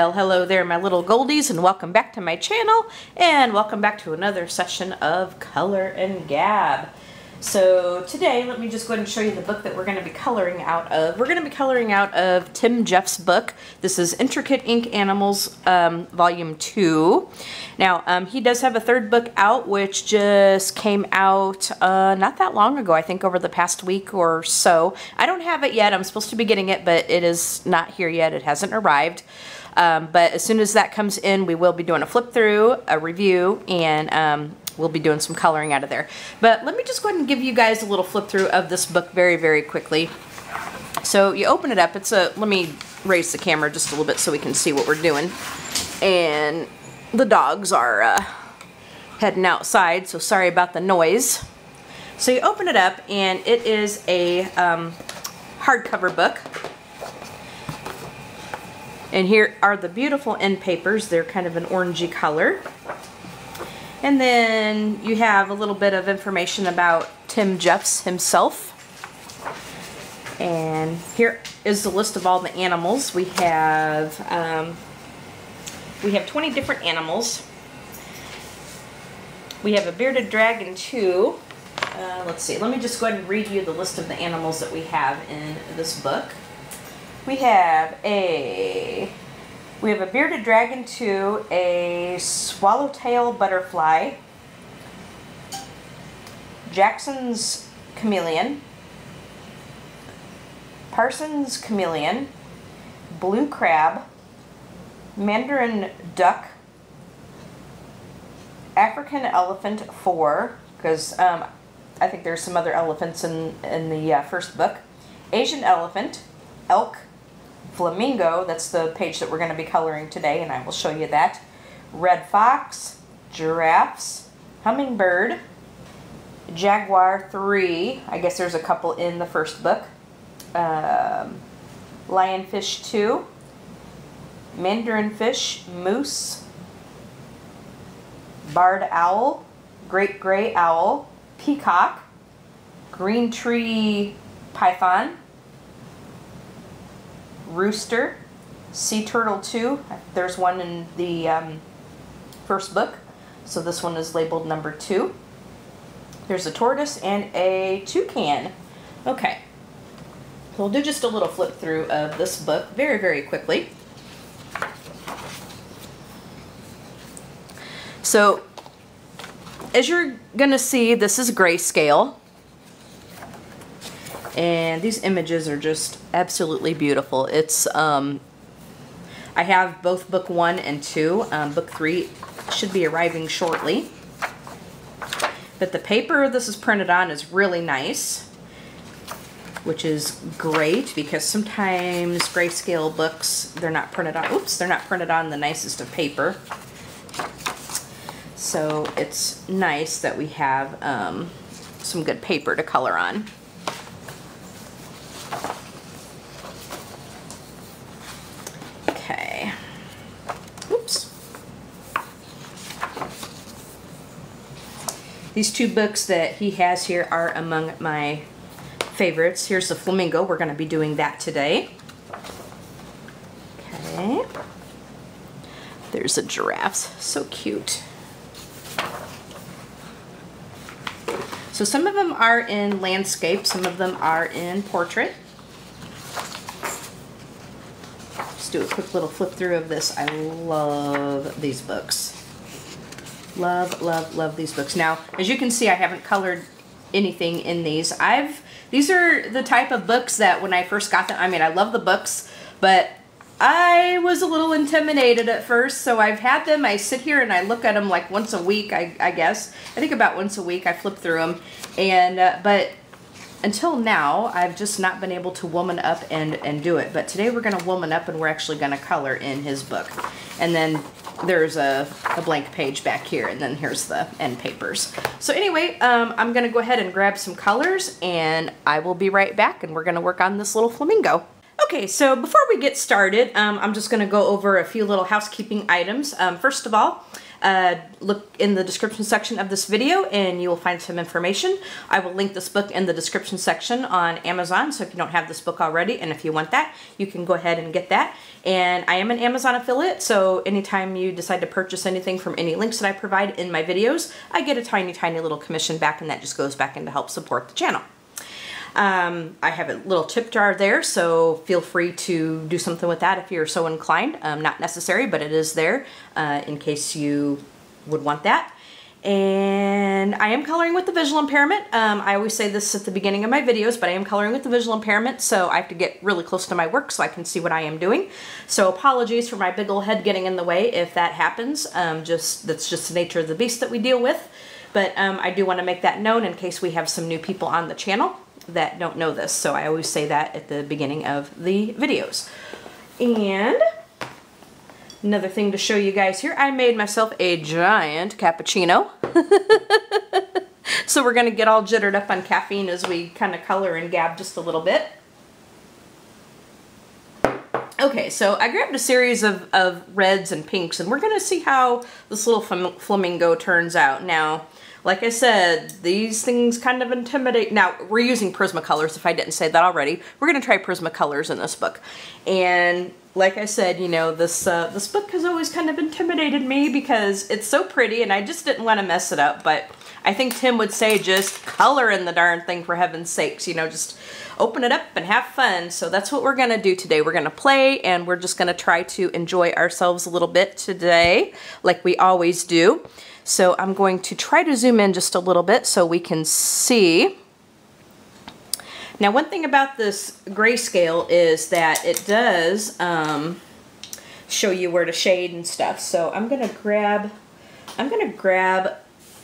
Well, hello there, my little goldies, and welcome back to my channel, and welcome back to another session of Color and Gab. So today, let me just go ahead and show you the book that we're going to be coloring out of. We're going to be coloring out of Tim Jeff's book. This is Intricate Ink Animals, Volume 2. Now, he does have a third book out, which just came out not that long ago, I think over the past week or so. I don't have it yet. I'm supposed to be getting it, but it is not here yet. It hasn't arrived. But as soon as that comes in, we will be doing a flip through, a review, and we'll be doing some coloring out of there. But let me just go ahead and give you guys a little flip through of this book very, very quickly. So you open it up. Let me raise the camera just a little bit so we can see what we're doing. And the dogs are heading outside, so sorry about the noise. So you open it up, and it is a hardcover book. And here are the beautiful end papers. They're kind of an orangey color. And then you have a little bit of information about Tim Jeffs himself. And here is the list of all the animals. We have 20 different animals. We have a bearded dragon too. Let's see, let me just go ahead and read you the list of the animals that we have in this book. We have a bearded dragon too, a swallowtail butterfly, Jackson's chameleon, Parsons chameleon, blue crab, mandarin duck, African elephant 4, because I think there's some other elephants in the first book, Asian elephant, elk, flamingo, that's the page that we're going to be coloring today, and I will show you that, red fox, giraffes, hummingbird, jaguar 3, I guess there's a couple in the first book, lionfish 2, mandarin fish, moose, barred owl, great gray owl, peacock, green tree python, rooster, sea turtle 2. There's one in the first book, so this one is labeled number 2. There's a tortoise and a toucan. Okay, so we'll do just a little flip through of this book very, very quickly. So, as you're gonna see, this is grayscale. And these images are just absolutely beautiful. It's, I have both book 1 and 2. Book 3 should be arriving shortly. But the paper this is printed on is really nice, which is great because sometimes grayscale books, they're not printed on, they're not printed on the nicest of paper. So it's nice that we have some good paper to color on. Okay. Oops. These two books that he has here are among my favorites. Here's the flamingo. We're going to be doing that today. Okay. There's a giraffe. So cute. So some of them are in landscape, some of them are in portrait. Just do a quick little flip through of this. I love these books. Love, love, love these books. Now, as you can see, I haven't colored anything in these. These are the type of books that when I first got them, I mean, I love the books, but I was a little intimidated at first, so I've had them. I sit here and I look at them like once a week, I guess. I think about once a week I flip through them. And but until now, I've just not been able to woman up and do it. But today we're going to woman up and we're actually going to color in his book. And then there's a blank page back here, and then here's the end papers. So anyway, I'm going to go ahead and grab some colors, and I will be right back, and we're going to work on this little flamingo. Okay, so before we get started, I'm just going to go over a few little housekeeping items. First of all, look in the description section of this video and you will find some information. I will link this book in the description section on Amazon, so if you don't have this book already and if you want that, you can go ahead and get that. And I am an Amazon affiliate, so anytime you decide to purchase anything from any links that I provide in my videos, I get a tiny, tiny little commission back, and that just goes back in to help support the channel. I have a little tip jar there, so feel free to do something with that if you're so inclined. Not necessary, but it is there in case you would want that. And I am coloring with the visual impairment. I always say this at the beginning of my videos, but I am coloring with the visual impairment, so I have to get really close to my work so I can see what I am doing. So apologies for my big old head getting in the way if that happens. That's just the nature of the beast that we deal with. But I do want to make that known in case we have some new people on the channel that don't know this, so I always say that at the beginning of the videos. And another thing to show you guys here, I made myself a giant cappuccino. So we're gonna get all jittered up on caffeine as we kind of color and gab just a little bit. Okay, so I grabbed a series of reds and pinks, and we're gonna see how this little flamingo turns out. Now, like I said, these things kind of intimidate. Now, we're using Prismacolors, if I didn't say that already. We're going to try Prismacolors in this book. And like I said, you know, this book has always kind of intimidated me because it's so pretty, and I just didn't want to mess it up. But I think Tim would say just color in the darn thing, for heaven's sakes. You know, just open it up and have fun. So that's what we're going to do today. We're going to play, and we're just going to try to enjoy ourselves a little bit today, like we always do. So I'm going to try to zoom in just a little bit so we can see. Now, one thing about this grayscale is that it does show you where to shade and stuff. So I'm gonna grab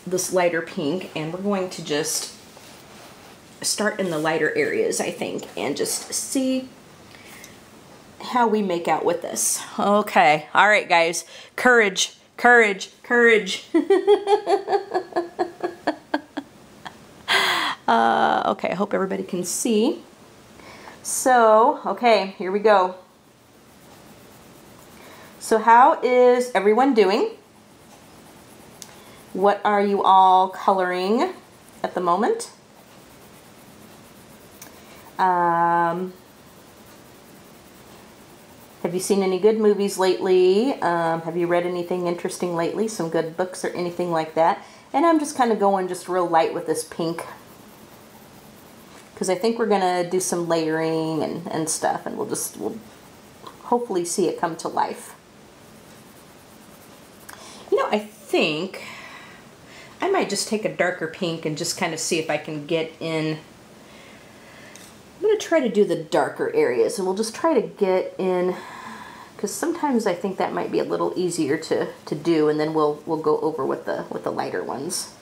this lighter pink, and we're going to just start in the lighter areas, I think, and just see how we make out with this. Okay, all right, guys, courage. Courage, courage. Okay, I hope everybody can see. So, okay, here we go. So how is everyone doing? What are you all coloring at the moment? Have you seen any good movies lately? Have you read anything interesting lately? Some good books or anything like that? And I'm just kind of going just real light with this pink, because I think we're going to do some layering and stuff, and we'll hopefully see it come to life. You know, I think I might just take a darker pink and just kind of see if I can get in. I'm going to try to do the darker areas, and we'll just try to get in, because sometimes I think that might be a little easier to do, and then we'll go over with the lighter ones.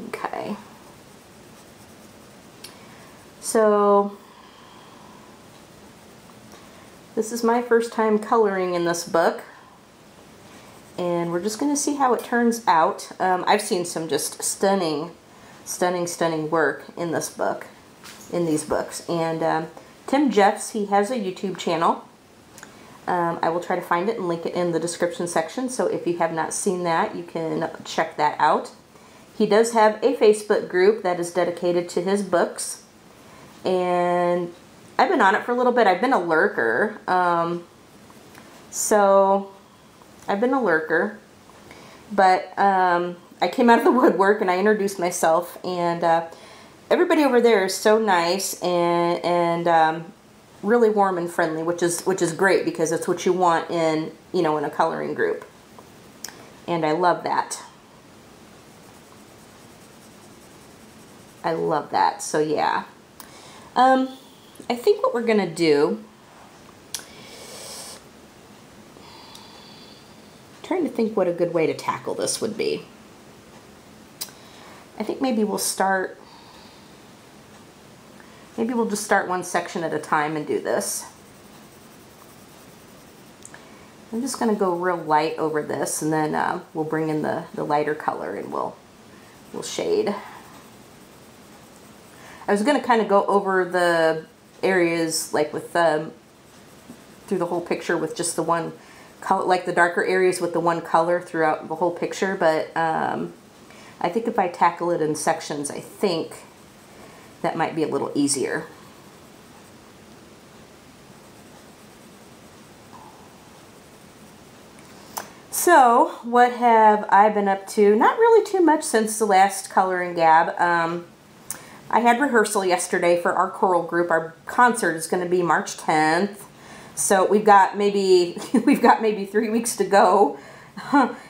Okay. So this is my first time coloring in this book, and we're just going to see how it turns out. I've seen some just stunning work in this book, in these books. And Tim Jeffs, he has a YouTube channel. I will try to find it and link it in the description section, so if you have not seen that, you can check that out. He does have a Facebook group that is dedicated to his books, and I've been on it for a little bit. I've been a lurker, so I've been a lurker, but I came out of the woodwork and I introduced myself, and everybody over there is so nice and really warm and friendly, which is great, because it's what you want in, you know, in a coloring group, and I love that. I love that. So yeah, I think what we're gonna do, trying to think what a good way to tackle this would be. I think maybe we'll just start one section at a time and do this. I'm just going to go real light over this, and then we'll bring in the lighter color, and we'll shade. I was going to kind of go over the areas like with through the whole picture with just the one like the darker areas with the one color throughout the whole picture, but I think if I tackle it in sections, I think that might be a little easier. So, what have I been up to? Not really too much since the last Color and Gab. I had rehearsal yesterday for our choral group. Our concert is going to be March 10th. So we've got maybe 3 weeks to go,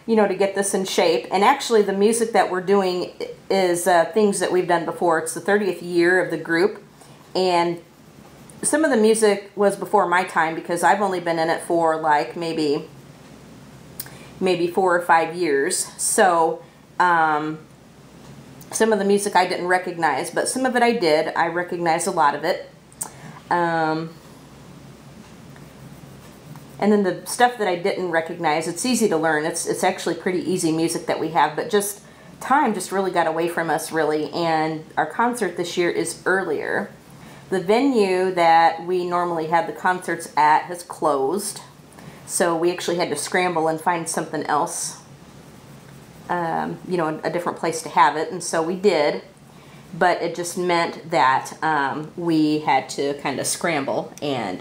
you know, to get this in shape. And actually the music that we're doing is things that we've done before. It's the 30th year of the group. And some of the music was before my time because I've only been in it for like maybe 4 or 5 years. So some of the music I didn't recognize, but some of it I did. I recognized a lot of it. And then the stuff that I didn't recognize, it's easy to learn. It's actually pretty easy music that we have, but just time just really got away from us, really. And our concert this year is earlier. The venue that we normally have the concerts at has closed. So we actually had to scramble and find something else, you know, a different place to have it. And so we did, but it just meant that we had to kind of scramble and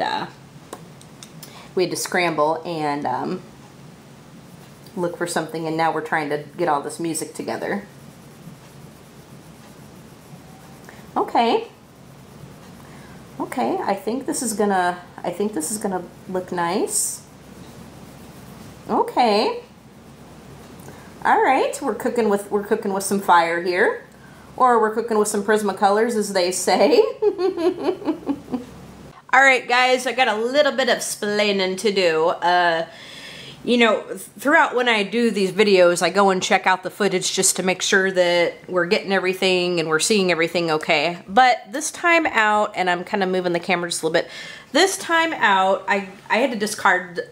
look for something, and now we're trying to get all this music together. Okay. Okay, I think this is gonna look nice. Okay. All right, we're cooking with some fire here, or we're cooking with some Prismacolors, as they say. All right, guys, I got a little bit of splaining to do. You know, throughout when I do these videos, I go and check out the footage just to make sure that we're getting everything and we're seeing everything okay. But this time out, and I'm kind of moving the camera just a little bit. This time out, I had to discard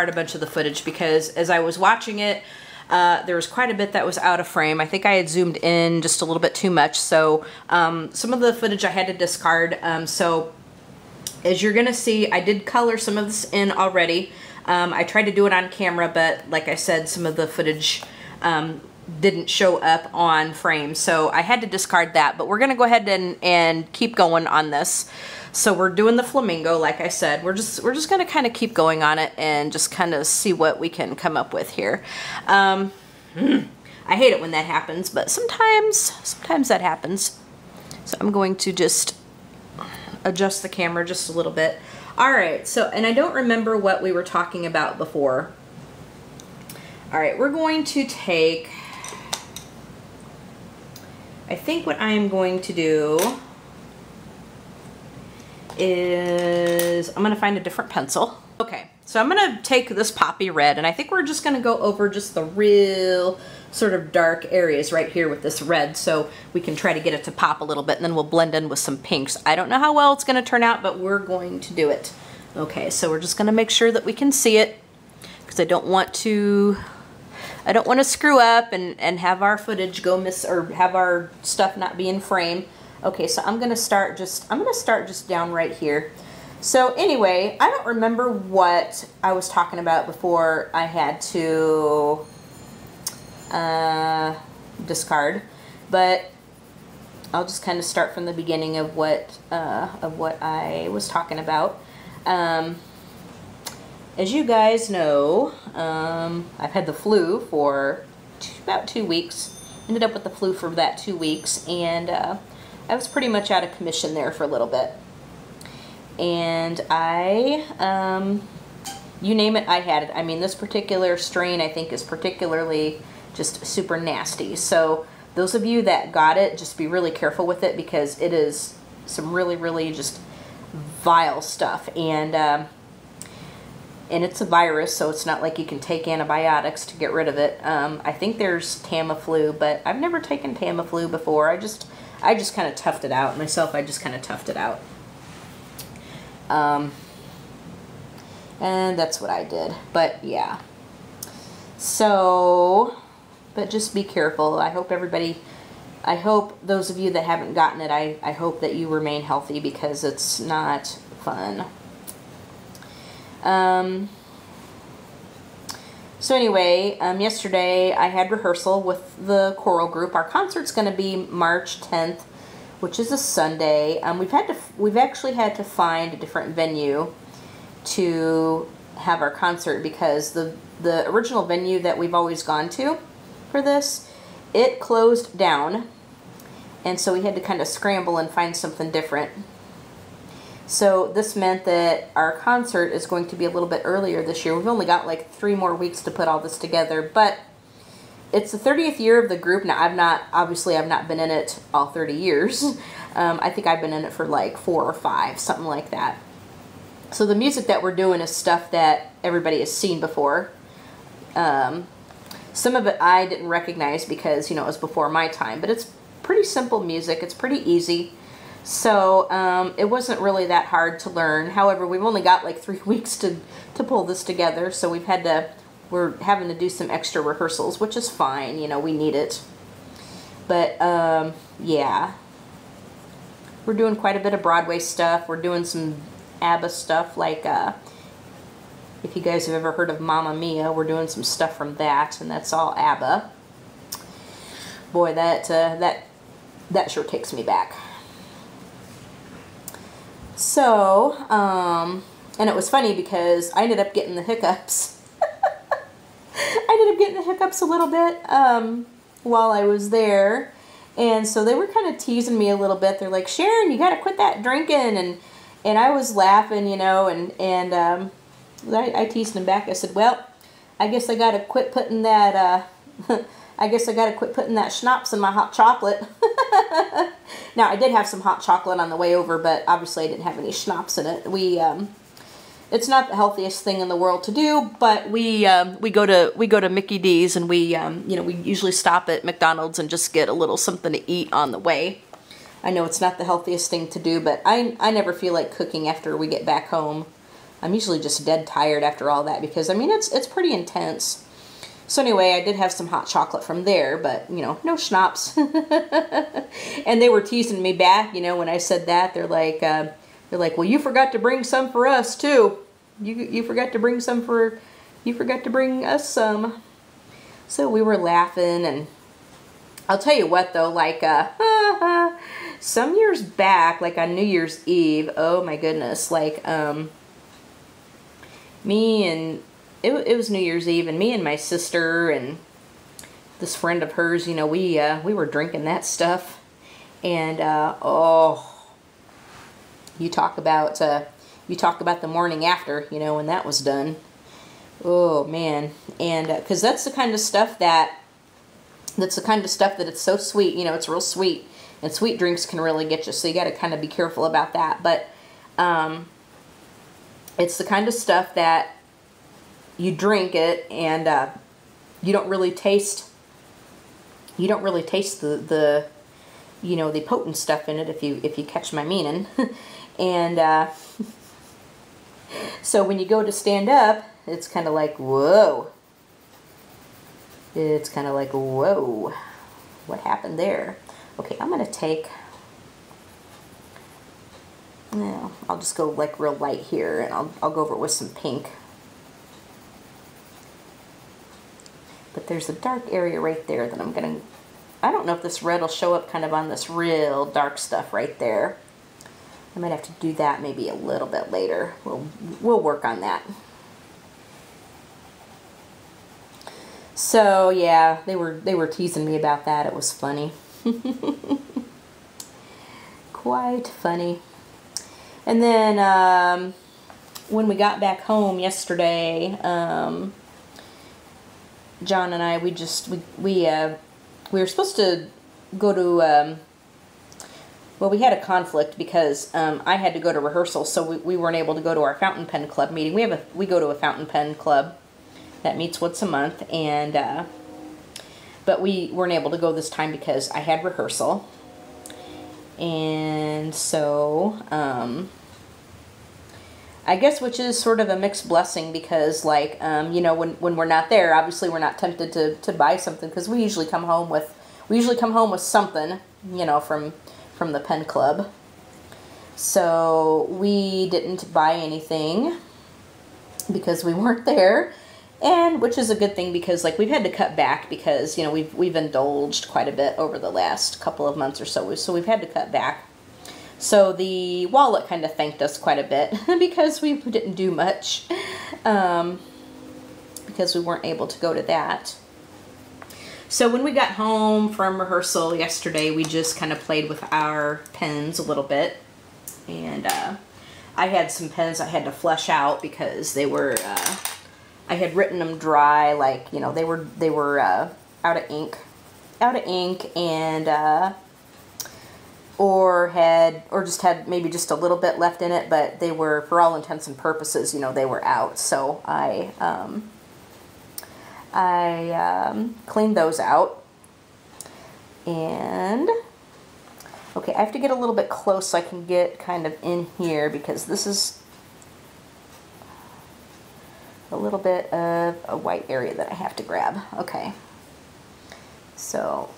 a bunch of the footage because as I was watching it, there was quite a bit that was out of frame. I think I had zoomed in just a little bit too much, so some of the footage I had to discard. So as you're gonna see, I did color some of this in already. I tried to do it on camera, but like I said, some of the footage didn't show up on frame, so I had to discard that. But we're gonna go ahead and keep going on this. So we're doing the flamingo, like I said. We're just gonna kind of keep going on it and just kind of see what we can come up with here. I hate it when that happens, but sometimes that happens. So I'm going to just adjust the camera just a little bit. All right, so, and I don't remember what we were talking about before. All right, we're going to take, I think what I am going to do is I'm gonna find a different pencil. Okay, so I'm gonna take this poppy red, and I think we're just gonna go over just the real sort of dark areas right here with this red, so we can try to get it to pop a little bit, and then we'll blend in with some pinks. I don't know how well it's gonna turn out, but we're going to do it. Okay, so we're just gonna make sure that we can see it, because I don't want to screw up and have our footage go miss, or have our stuff not be in frame. Okay, so I'm gonna start just down right here. So anyway, I don't remember what I was talking about before I had to discard, but I'll just kind of start from the beginning of what I was talking about. As you guys know, I've had the flu for about 2 weeks. Ended up with the flu for that 2 weeks, and I was pretty much out of commission there for a little bit. And you name it, I had it. I mean, this particular strain I think is particularly just super nasty. So those of you that got it, just be really careful with it, because it is some really, really just vile stuff. And it's a virus, so it's not like you can take antibiotics to get rid of it. I think there's Tamiflu, but I've never taken Tamiflu before. I just kind of toughed it out myself. I just kind of toughed it out. And that's what I did. But yeah. So, but just be careful. I hope those of you that haven't gotten it, I hope that you remain healthy, because it's not fun. So anyway, yesterday I had rehearsal with the choral group. Our concert's going to be March 10th, which is a Sunday. We've actually had to find a different venue to have our concert because the original venue that we've always gone to for this, it closed down, and so we had to kind of scramble and find something different. So this meant that our concert is going to be a little bit earlier this year. We've only got like 3 more weeks to put all this together, but it's the 30th year of the group. Now, I've not been in it all 30 years. I think I've been in it for like 4 or 5, something like that. So the music that we're doing is stuff that everybody has seen before. Some of it I didn't recognize because, you know, it was before my time, but it's pretty simple music. It's pretty easy. So it wasn't really that hard to learn. However, we've only got like 3 weeks to pull this together, so we're having to do some extra rehearsals, which is fine. You know, we need it. But yeah, we're doing quite a bit of Broadway stuff. We're doing some ABBA stuff, like if you guys have ever heard of Mamma Mia, we're doing some stuff from that, and that's all ABBA. Boy, that sure takes me back. So, and it was funny because I ended up getting the hiccups. I ended up getting the hiccups a little bit while I was there. And so they were kind of teasing me a little bit. They're like, Sharon, you got to quit that drinking. And I was laughing, you know, and I teased them back. I said, well, I guess I got to quit putting that, I guess I got to quit putting that schnapps in my hot chocolate. Now, I did have some hot chocolate on the way over, but obviously I didn't have any schnapps in it. It's not the healthiest thing in the world to do, but we go to Mickey D's, and we usually stop at McDonald's and just get a little something to eat on the way. I know it's not the healthiest thing to do, but I never feel like cooking after we get back home. I'm usually just dead tired after all that because, I mean, it's pretty intense. So anyway, I did have some hot chocolate from there, but, you know, no schnapps. And they were teasing me back, you know, when I said that. They're like, well, you forgot to bring some for us, too. You forgot to bring some for, you forgot to bring us some. So we were laughing, and I'll tell you what, though, like, some years back, like on New Year's Eve, oh my goodness, like, it was New Year's Eve, and me and my sister and this friend of hers, you know, we were drinking that stuff, and oh, you talk about the morning after, you know, when that was done. Oh man, and because that's the kind of stuff that it's so sweet, you know, it's real sweet, and sweet drinks can really get you, so you got to kind of be careful about that. But it's the kind of stuff that you drink it, and you don't really taste the you know, the potent stuff in it, if you catch my meaning. And so when you go to stand up, it's kind of like, whoa. It's kind of like, whoa, what happened there? Okay, I'm gonna take, well, I'll just go like real light here, and I'll go over it with some pink. But there's a dark area right there that I'm gonna, I don't know if this red will show up kind of on this real dark stuff right there. I might have to do that maybe a little bit later. We'll work on that. So yeah, they were teasing me about that. It was funny. Quite funny. And then when we got back home yesterday, John and I, we were supposed to go to, well, we had a conflict because I had to go to rehearsal, so we weren't able to go to our fountain pen club meeting. We go to a fountain pen club that meets once a month, and but we weren't able to go this time because I had rehearsal. And so I guess, which is sort of a mixed blessing, because like you know, when we're not there, obviously we're not tempted to buy something, because we usually come home with something, you know, from the pen club. So we didn't buy anything because we weren't there. And which is a good thing because like we've had to cut back because, you know, we've indulged quite a bit over the last couple of months or so. So we've had to cut back. So the wallet kind of thanked us quite a bit because we didn't do much because we weren't able to go to that. So when we got home from rehearsal yesterday, we just kind of played with our pens a little bit. And I had some pens I had to flush out because they were, I had written them dry, like, you know, they were out of ink, and or just had maybe just a little bit left in it, but they were, for all intents and purposes, you know, they were out. So I cleaned those out. And okay, I have to get a little bit close so I can get kind of in here because this is a little bit of a white area that I have to grab. Okay, so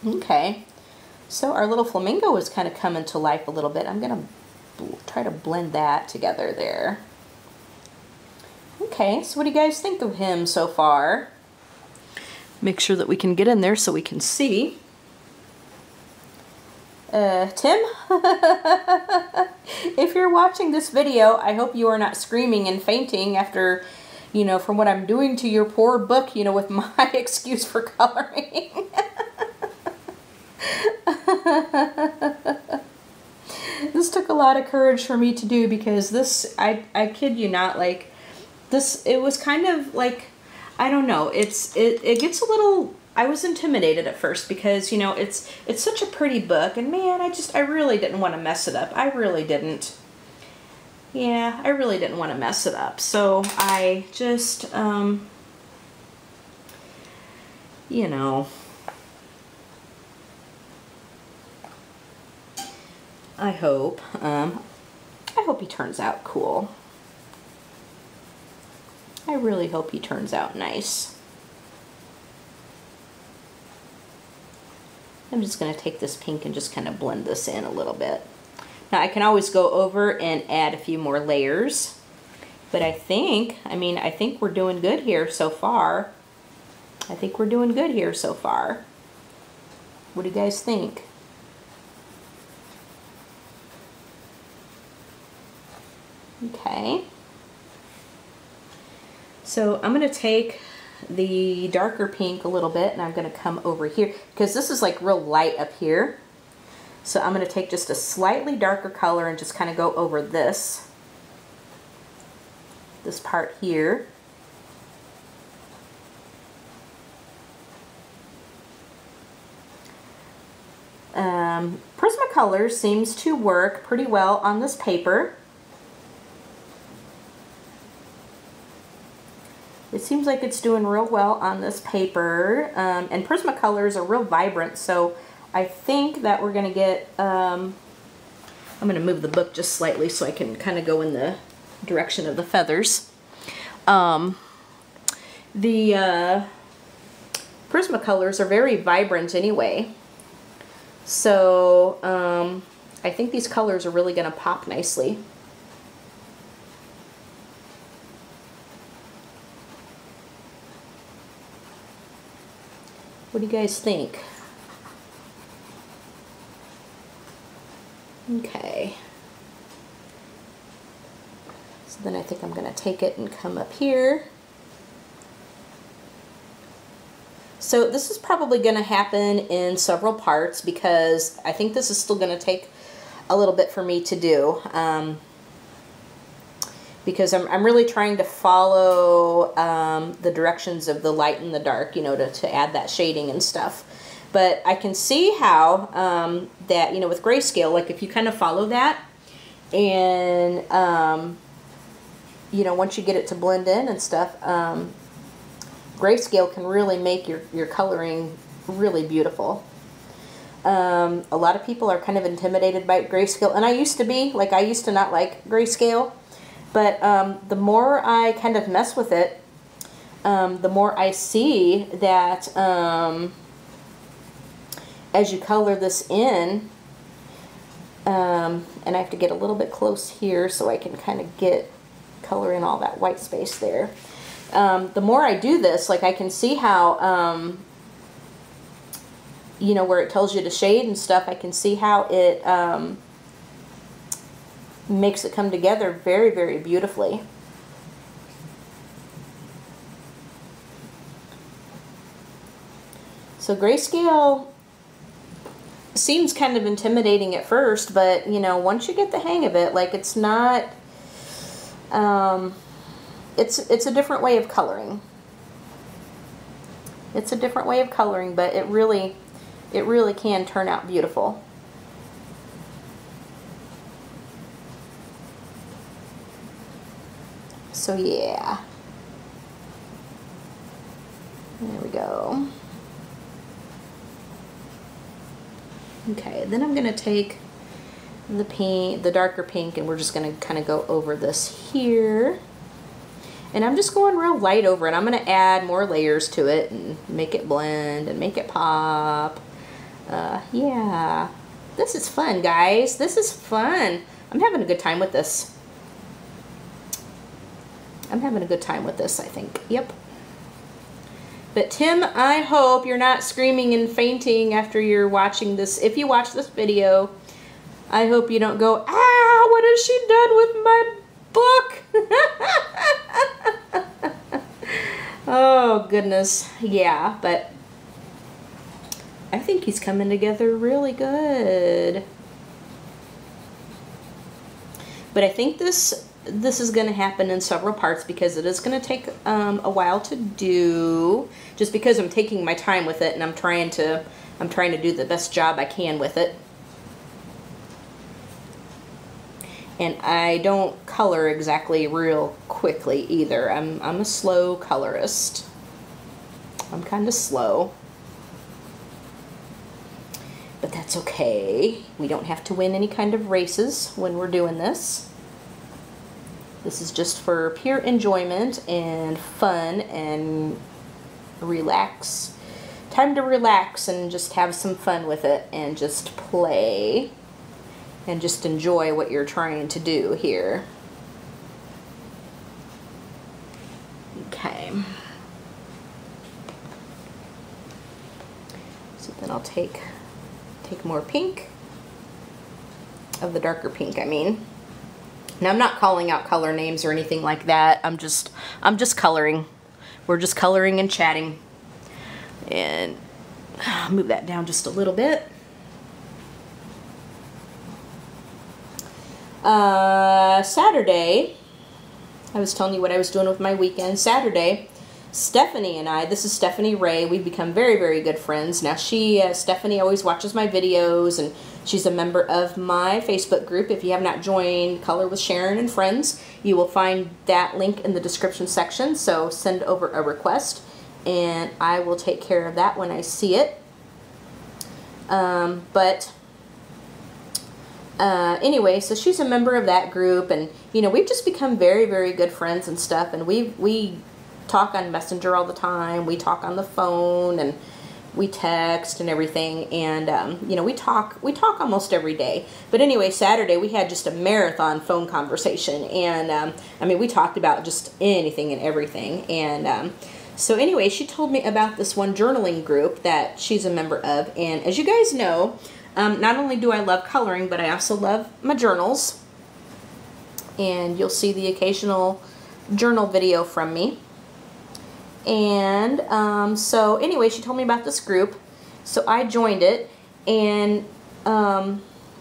okay, so our little flamingo is kind of coming to life a little bit. I'm gonna try to blend that together there. Okay, so what do you guys think of him so far? Make sure that we can get in there so we can see. Tim, if you're watching this video, I hope you are not screaming and fainting after, you know, from what I'm doing to your poor book, you know, with my excuse for coloring. This took a lot of courage for me to do because this, I kid you not, like, this, it was kind of like, I don't know, it gets a little, I was intimidated at first because, you know, it's such a pretty book, and man, I really didn't want to mess it up. I really didn't. Yeah, I really didn't want to mess it up. So I just, you know, I hope he turns out cool. I really hope he turns out nice. I'm just going to take this pink and just kind of blend this in a little bit. Now I can always go over and add a few more layers, but I think we're doing good here so far. I think we're doing good here so far. What do you guys think? Okay. So I'm going to take the darker pink a little bit and I'm going to come over here because this is like real light up here. So I'm going to take just a slightly darker color and just kind of go over this part here. Prismacolor seems to work pretty well on this paper. It seems like it's doing real well on this paper, and Prismacolors are real vibrant, so I think that we're going to get, I'm going to move the book just slightly so I can kind of go in the direction of the feathers. The Prismacolors are very vibrant anyway, so I think these colors are really going to pop nicely. What do you guys think? Okay. So then I think I'm going to take it and come up here. So this is probably going to happen in several parts because I think this is still going to take a little bit for me to do. Because I'm really trying to follow the directions of the light and the dark, you know, to add that shading and stuff. But I can see how that, you know, with grayscale, like if you kind of follow that and, you know, once you get it to blend in and stuff, grayscale can really make your coloring really beautiful. A lot of people are kind of intimidated by grayscale, and I used to be, like I used to not like grayscale. But the more I kind of mess with it, the more I see that as you color this in, and I have to get a little bit close here so I can kind of get color in all that white space there. The more I do this, like I can see how, you know, where it tells you to shade and stuff, I can see how it makes it come together very, very beautifully. So grayscale seems kind of intimidating at first, but you know, once you get the hang of it, like it's not, it's a different way of coloring. It's a different way of coloring, but it really can turn out beautiful. So yeah, there we go. Okay, then I'm going to take the pink, the darker pink, and we're just going to kind of go over this here. And I'm just going real light over it. I'm going to add more layers to it and make it blend and make it pop. Yeah, this is fun, guys. This is fun. I'm having a good time with this. I'm having a good time with this, I think. Yep. But Tim, I hope you're not screaming and fainting after you're watching this. If you watch this video, I hope you don't go, ah, what has she done with my book? Oh, goodness. Yeah, but I think he's coming together really good. But I think this is going to happen in several parts because it is going to take a while to do, just because I'm taking my time with it and I'm trying to do the best job I can with it. And I don't color exactly real quickly either. I'm a slow colorist. I'm kind of slow. But that's okay. We don't have to win any kind of races when we're doing this. This is just for pure enjoyment and fun and relax. Time to relax and just have some fun with it and just play and just enjoy what you're trying to do here. Okay. So then I'll take more pink, of the darker pink, I mean. Now I'm not calling out color names or anything like that. I'm just coloring. We're just coloring and chatting. And I'll move that down just a little bit. Saturday, I was telling you what I was doing with my weekend. Saturday, Stephanie and I, this is Stephanie Ray, we've become very, very good friends. Now Stephanie always watches my videos, and she's a member of my Facebook group. If you have not joined Color with Sharon and Friends, you will find that link in the description section. So send over a request and I will take care of that when I see it. Anyway, so she's a member of that group, and you know, we've just become very, very good friends and stuff, and we talk on Messenger all the time. We talk on the phone, and we text and everything, and you know, we talk almost every day. But anyway, Saturday we had just a marathon phone conversation, and I mean, we talked about just anything and everything. And so anyway, she told me about this one journaling group that she's a member of, and as you guys know, not only do I love coloring, but I also love my journals, and you'll see the occasional journal video from me. And so anyway, she told me about this group, so I joined it, and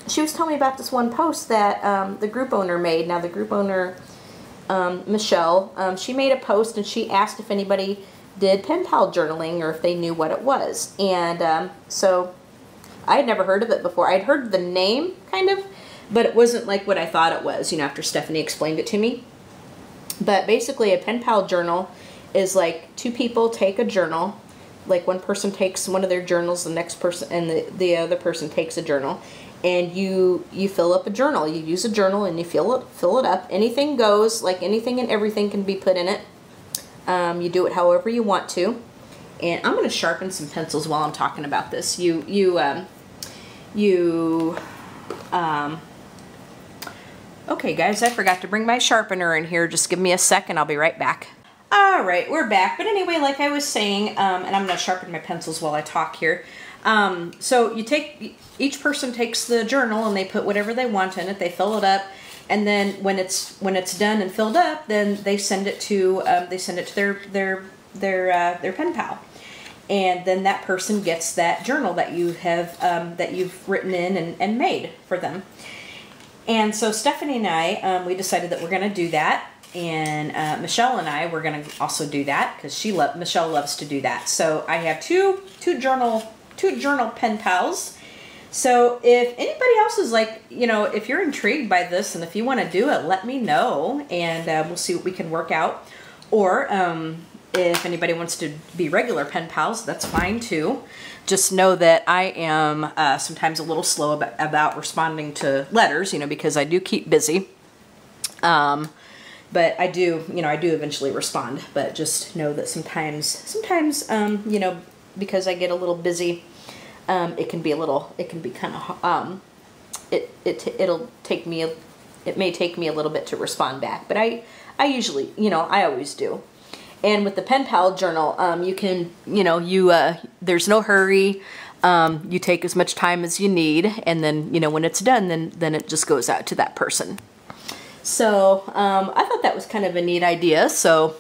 she was telling me about this one post that the group owner made. Now the group owner, Michelle, she made a post and she asked if anybody did pen pal journaling or if they knew what it was. And so I had never heard of it before. I'd heard the name, kind of, but it wasn't like what I thought it was, you know, after Stephanie explained it to me. But basically a pen pal journal is like two people take a journal, like one person takes one of their journals, the next person, and the other person takes a journal, and you fill up a journal. You use a journal and you fill it up. Anything goes, like anything and everything can be put in it. You do it however you want to. And I'm going to sharpen some pencils while I'm talking about this. Okay guys, I forgot to bring my sharpener in here. Just give me a second, I'll be right back. Alright, we're back. But anyway, like I was saying, and I'm going to sharpen my pencils while I talk here. So each person takes the journal and they put whatever they want in it, they fill it up, and then when it's done and filled up, then they send it to their pen pal. And then that person gets that journal that you have that you've written in and made for them. And so Stephanie and I, we decided that we're going to do that, and Michelle and I were going to also do that because Michelle loves to do that. So I have two journal pen pals. So if anybody else is like, you know, if you're intrigued by this and if you want to do it, let me know, and we'll see what we can work out. Or if anybody wants to be regular pen pals, that's fine too. Just know that I am sometimes a little slow about responding to letters, you know, because I do keep busy. But I do eventually respond. But just know that sometimes, you know, because I get a little busy, it can be kind of, it may take me a little bit to respond back. But I usually, you know, I always do. And with the pen pal journal, you can, you know, there's no hurry. You take as much time as you need, and then, you know, when it's done, then it just goes out to that person. So I thought that was kind of a neat idea. So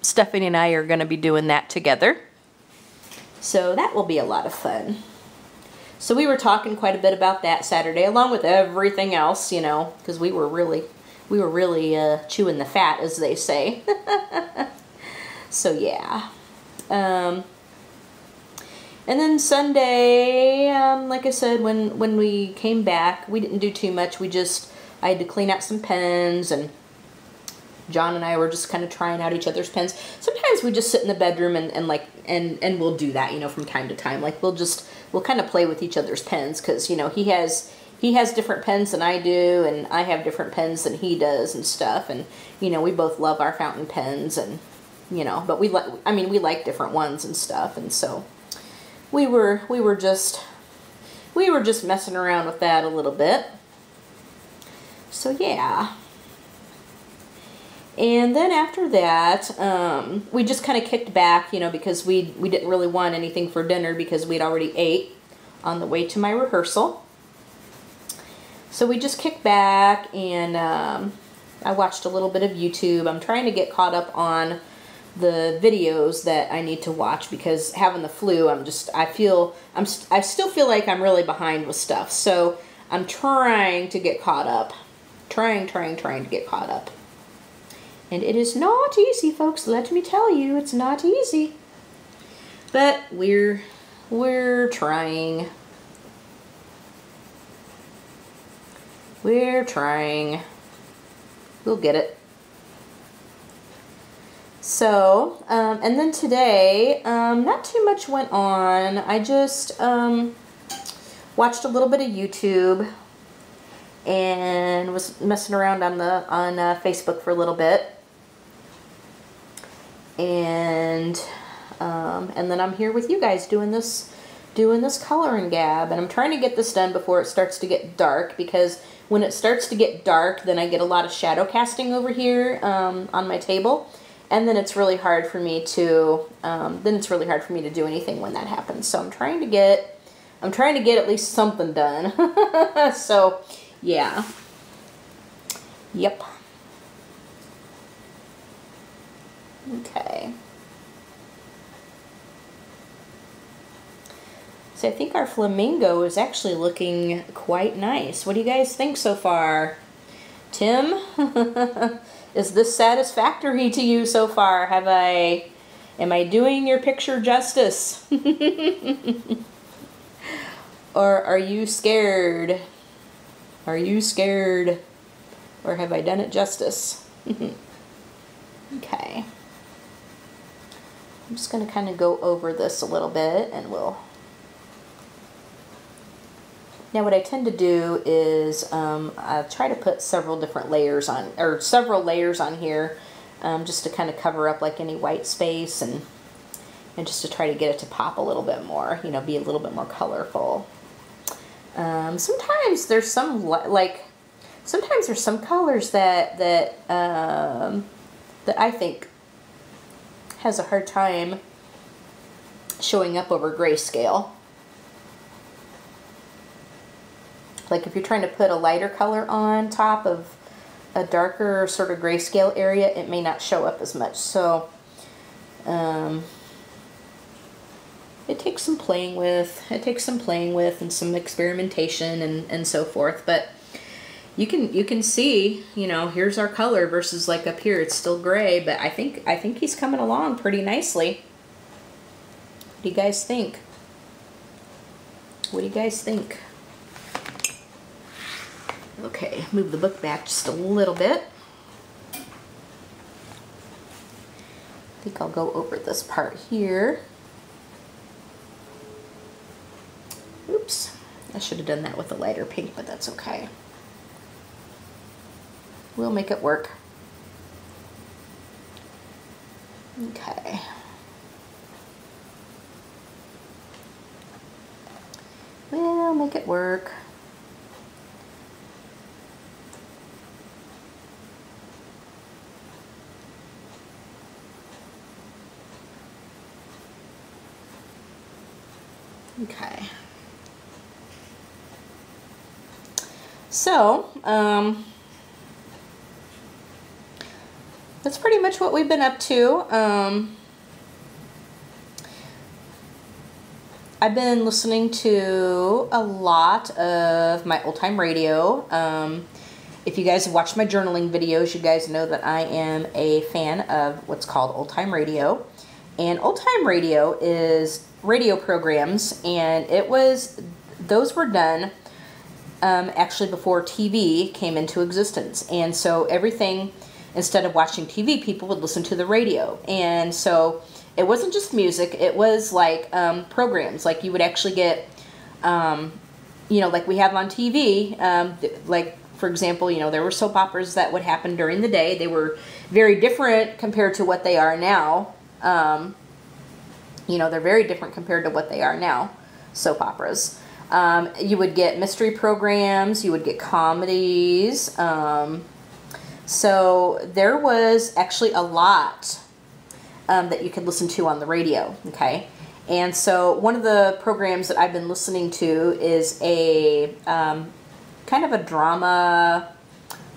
Stephanie and I are going to be doing that together. So that will be a lot of fun. So we were talking quite a bit about that Saturday, along with everything else, you know, because we were really chewing the fat, as they say. So yeah. And then Sunday, like I said, when we came back, we didn't do too much. I had to clean out some pens, and John and I were just kind of trying out each other's pens. Sometimes we just sit in the bedroom and we'll do that, you know, from time to time. Like we'll kind of play with each other's pens, because, you know, he has different pens than I do, and I have different pens than he does and stuff. And, you know, we both love our fountain pens, and, you know, but we like different ones and stuff. And so we were just messing around with that a little bit. So yeah. And then after that, we just kind of kicked back, you know, because we didn't really want anything for dinner because we'd already ate on the way to my rehearsal. So we just kicked back, and I watched a little bit of YouTube. I'm trying to get caught up on the videos that I need to watch, because having the flu, I still feel like I'm really behind with stuff. So I'm trying to get caught up. Trying to get caught up. And it is not easy, folks. Let me tell you, it's not easy. But we're trying. We're trying. We'll get it. So, and then today, not too much went on. I just watched a little bit of YouTube and was messing around on Facebook for a little bit. And then I'm here with you guys doing this Color Gab, and I'm trying to get this done before it starts to get dark, because when it starts to get dark, then I get a lot of shadow casting over here on my table, and then it's really hard for me to do anything when that happens. So I'm trying to get at least something done. So yeah. Yep. Okay. So I think our flamingo is actually looking quite nice. What do you guys think so far? Tim, is this satisfactory to you so far? Am I doing your picture justice? Or are you scared? Are you scared? Or have I done it justice? Okay. I'm just going to kind of go over this a little bit, and we'll... Now what I tend to do is I try to put several layers on here, just to kind of cover up like any white space, and just to try to get it to pop a little bit more, you know, be a little bit more colorful. Sometimes there's some sometimes there's some colors that I think has a hard time showing up over grayscale. Like if you're trying to put a lighter color on top of a darker sort of grayscale area, it may not show up as much. So it takes some playing with. It takes some playing with and some experimentation and so forth. But you can see, you know, here's our color versus like up here it's still gray. But I think he's coming along pretty nicely. What do you guys think? What do you guys think? Okay, move the book back just a little bit. I think I'll go over this part here. Oops, I should have done that with a lighter pink, but that's okay. We'll make it work. Okay. We'll make it work. Okay. So, that's pretty much what we've been up to. I've been listening to a lot of my old-time radio. If you guys have watched my journaling videos, you guys know that I am a fan of what's called old-time radio. And old-time radio is radio programs, and those were done actually before TV came into existence. And so everything, instead of watching TV, people would listen to the radio. And so it wasn't just music, it was like programs. Like you would actually get, you know, like we have on TV, like for example, you know, there were soap operas that would happen during the day. They were very different compared to what they are now. You know, they're very different compared to what they are now, soap operas. You would get mystery programs, you would get comedies. So there was actually a lot that you could listen to on the radio, okay? And so one of the programs that I've been listening to is a kind of a drama,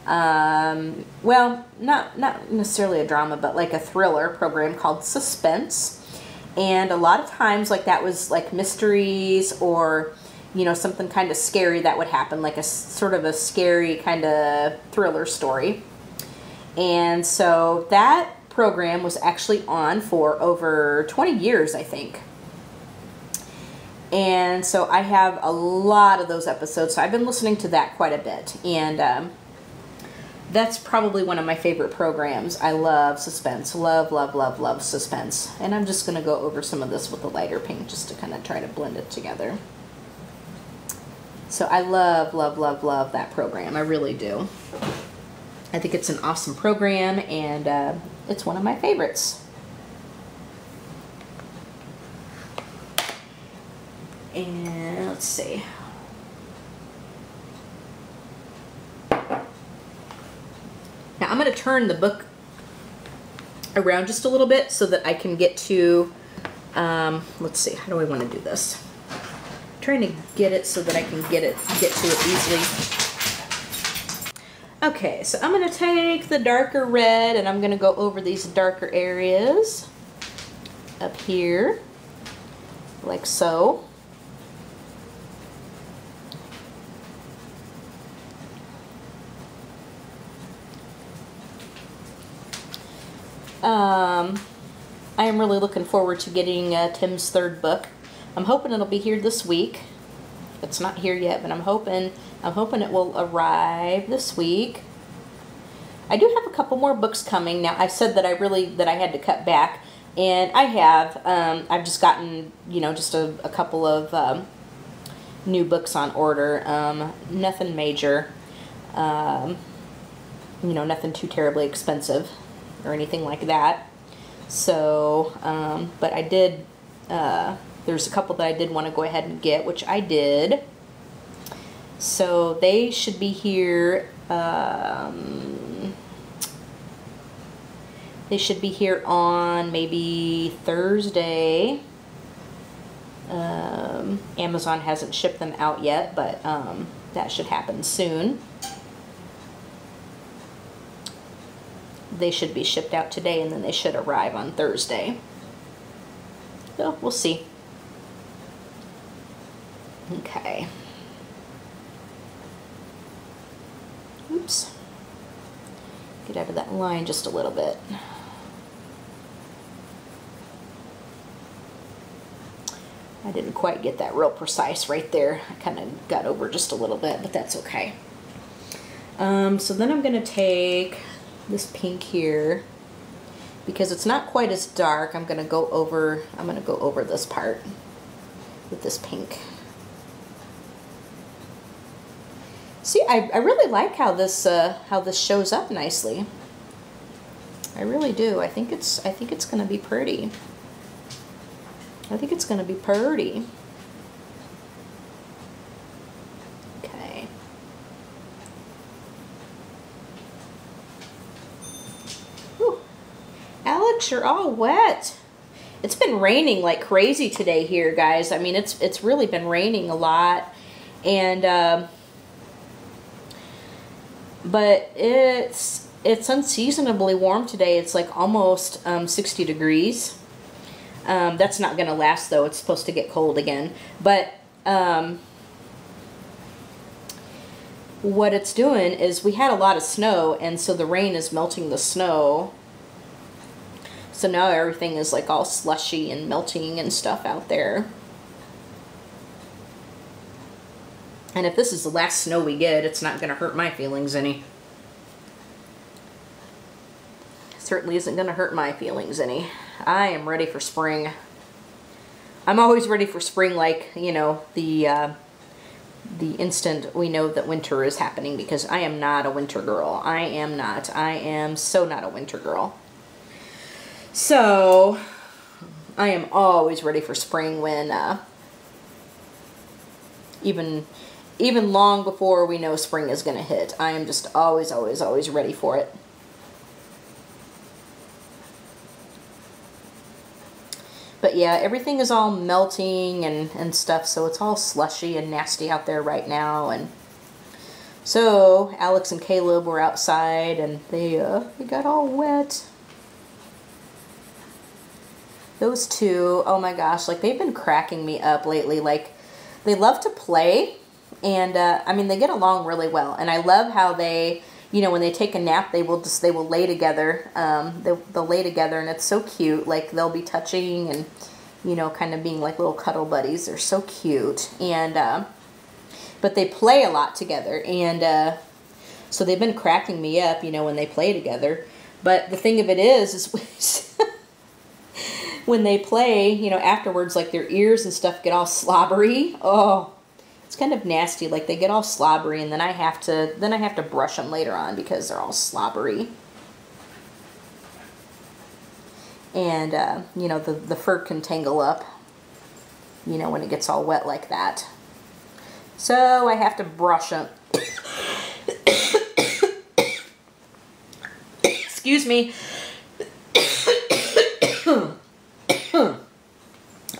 well, not necessarily a drama, but like a thriller program called Suspense. And a lot of times, like that was like mysteries or, you know, something kind of scary that would happen, like a sort of a scary kind of thriller story. And so that program was actually on for over 20 years, I think. And so I have a lot of those episodes, so I've been listening to that quite a bit. And that's probably one of my favorite programs. I love Suspense. Love, love, love, love Suspense. And I'm just going to go over some of this with a lighter pink just to kind of try to blend it together. So I love, love, love, love that program. I really do. I think it's an awesome program, and it's one of my favorites. And let's see. Now I'm going to turn the book around just a little bit so that I can get to, let's see, how do I want to do this? I'm trying to get it so that I can get to it easily. Okay, so I'm going to take the darker red and I'm going to go over these darker areas up here, like so. I am really looking forward to getting Tim's third book. I'm hoping it'll be here this week. It's not here yet, but I'm hoping it will arrive this week. I do have a couple more books coming. Now, I said that I had to cut back, and I have. I've just gotten, you know, just a couple of new books on order. Nothing major. You know, nothing too terribly expensive or anything like that. So, but I did, there's a couple that I did want to go ahead and get, which I did. So they should be here They should be here on maybe Thursday. Amazon hasn't shipped them out yet, but that should happen soon. They should be shipped out today, and then they should arrive on Thursday. So we'll see. Okay. Oops. Get out of that line just a little bit. I didn't quite get that real precise right there. I kind of got over just a little bit, but that's okay. So then I'm going to take this pink here, because it's not quite as dark. I'm going to go over this part with this pink. See, I really like how this shows up nicely. I really do. I think it's going to be pretty. I think it's going to be pretty. Okay. Whew. Alex, you're all wet. It's been raining like crazy today here, guys. I mean, it's really been raining a lot, and but it's unseasonably warm today. It's like almost 60 degrees. That's not going to last, though. It's supposed to get cold again. But what it's doing is we had a lot of snow, and so the rain is melting the snow. So now everything is like all slushy and melting and stuff out there. And if this is the last snow we get, it's not going to hurt my feelings any. Certainly isn't going to hurt my feelings any. I am ready for spring. I'm always ready for spring, like, you know, the instant we know that winter is happening, because I am not a winter girl. I am not. I am so not a winter girl. So I am always ready for spring when even long before we know spring is going to hit. I am just always ready for it. But yeah, everything is all melting and stuff, so it's all slushy and nasty out there right now. And so Alex and Caleb were outside, and they got all wet. Those two, oh my gosh, like they've been cracking me up lately. Like, they love to play, and I mean, they get along really well. And I love how they, you know, when they take a nap, they will lay together. They'll lay together, and it's so cute. Like, they'll be touching and, you know, kind of being like little cuddle buddies. They're so cute. And but they play a lot together, and so they've been cracking me up, you know, when they play together. But the thing of it is when they play, you know, afterwards, like their ears and stuff get all slobbery. Oh, it's kind of nasty. Like, they get all slobbery, and then I have to brush them later on because they're all slobbery. And you know, the fur can tangle up, you know, when it gets all wet like that. So I have to brush them. Excuse me.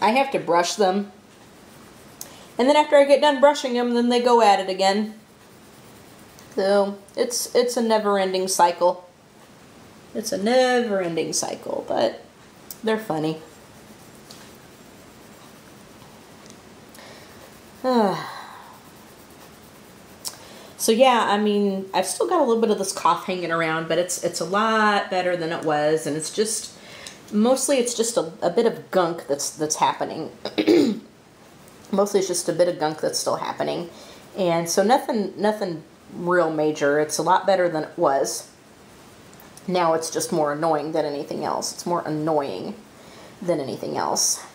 I have to brush them, and then after I get done brushing them, then they go at it again. So it's a never-ending cycle. It's a never-ending cycle, but they're funny. So yeah, I mean, I've still got a little bit of this cough hanging around, but it's a lot better than it was, and it's just mostly it's just a bit of gunk that's happening. Mostly it's just a bit of gunk that's still happening, and so nothing real major. It's a lot better than it was. Now it's just more annoying than anything else. It's more annoying than anything else.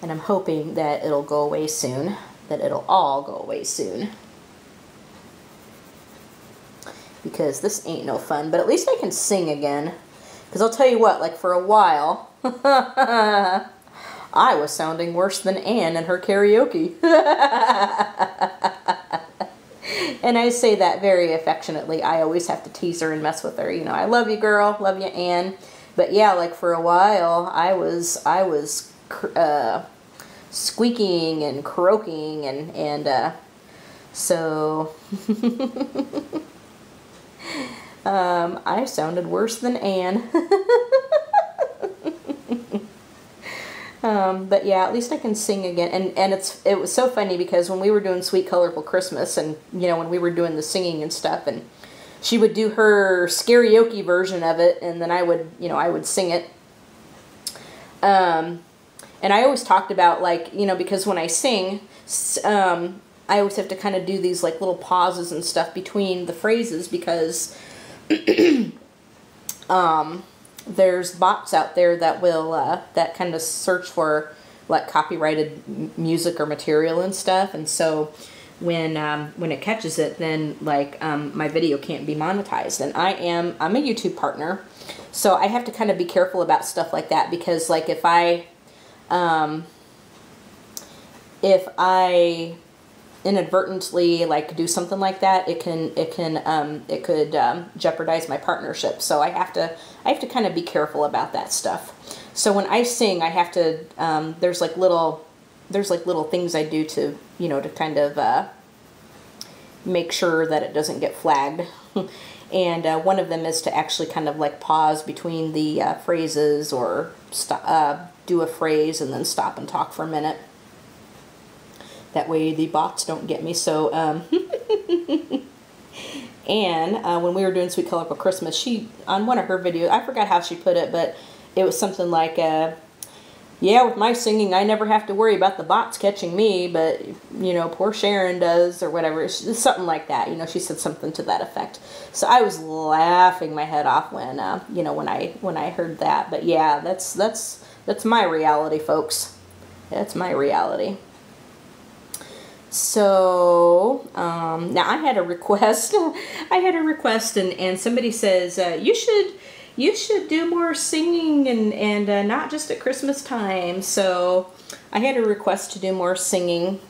And I'm hoping that it'll go away soon. That it'll all go away soon. Because this ain't no fun. But at least I can sing again. Because I'll tell you what, like for a while, I was sounding worse than Anne in her karaoke. And And I say that very affectionately. I always have to tease her and mess with her. You know, I love you, girl. Love you, Ann. But yeah, like for a while, I was squeaking and croaking and so I sounded worse than Ann. But yeah, at least I can sing again. And it was so funny because when we were doing Sweet Colorful Christmas and, you know, when we were doing the singing and stuff, and she would do her karaoke version of it, and then I would, you know, I would sing it. And I always talked about, like, you know, because when I sing, I always have to kind of do these, like, little pauses and stuff between the phrases because there's bots out there that will, that kind of search for, like, copyrighted music or material and stuff, and so when it catches it, then, like, my video can't be monetized, and I'm a YouTube partner, so I have to kind of be careful about stuff like that, because, like, if I inadvertently, like, do something like that, it could jeopardize my partnership. So I have to kind of be careful about that stuff. So when I sing, I have to there's like little things I do to, you know, to kind of make sure that it doesn't get flagged. And one of them is to actually kind of like pause between the phrases, or do a phrase and then stop and talk for a minute. That way the bots don't get me. So, and when we were doing Sweet Colorful Christmas, she, on one of her videos, I forgot how she put it, but it was something like, yeah, with my singing, I never have to worry about the bots catching me, but, you know, poor Sharon does, or whatever. Something like that. You know, she said something to that effect. So I was laughing my head off when, you know, when I heard that. But yeah, that's my reality, folks. That's my reality. So, now I had a request. And somebody says, you should do more singing and not just at Christmas time. So I had a request to do more singing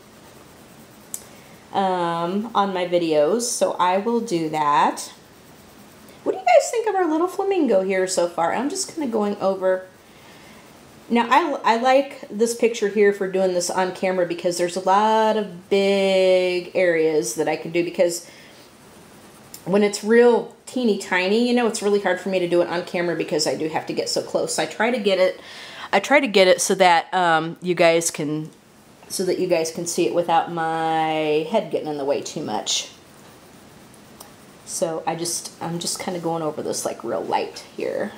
on my videos, so I will do that. What do you guys think of our little flamingo here so far? I'm just kind of going over. Now, I like this picture here for doing this on camera because there's a lot of big areas that I can do, because when it's real teeny tiny, you know, it's really hard for me to do it on camera because I do have to get so close. I try to get it so that you guys can see it without my head getting in the way too much. So I'm just kind of going over this like real light here.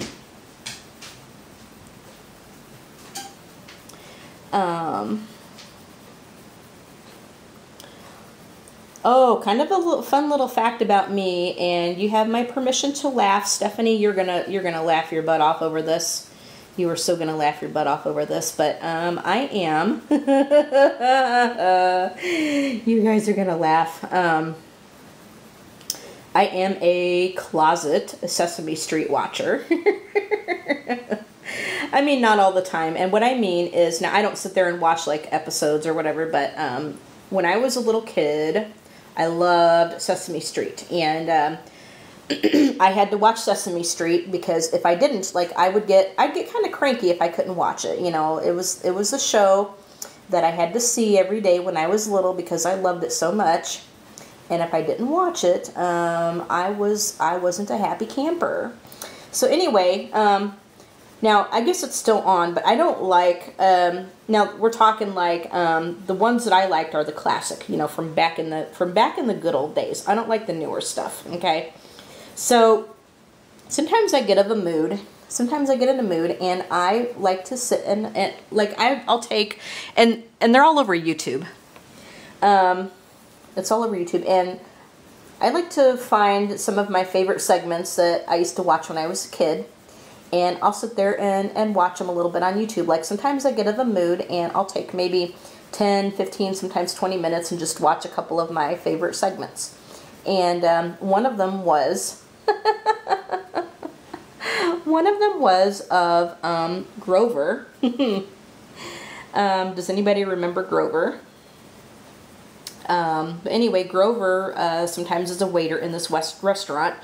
Oh, kind of a fun little fact about me, and you have my permission to laugh. Stephanie, you're gonna laugh your butt off over this. You are so gonna laugh your butt off over this, but I am. You guys are gonna laugh. I am a closet Sesame Street watcher. I mean, not all the time. And what I mean is, now I don't sit there and watch like episodes or whatever, but when I was a little kid, I loved Sesame Street. And I had to watch Sesame Street because if I didn't, like, I'd get kind of cranky if I couldn't watch it. You know, it was a show that I had to see every day when I was little because I loved it so much. And if I didn't watch it, I wasn't a happy camper. So anyway, now I guess it's still on, but I don't like, now we're talking like, the ones that I liked are the classic, you know, from back in the good old days. I don't like the newer stuff, okay? So sometimes I get in the mood. And I like to sit and like I'll take, and they're all over YouTube. It's all over YouTube, and I like to find some of my favorite segments that I used to watch when I was a kid, and I'll sit there and watch them a little bit on YouTube. Like, sometimes I get in the mood, and I'll take maybe 10, 15, sometimes 20 minutes and just watch a couple of my favorite segments. And one of them was of Grover. Does anybody remember Grover? But anyway, Grover sometimes is a waiter in this restaurant,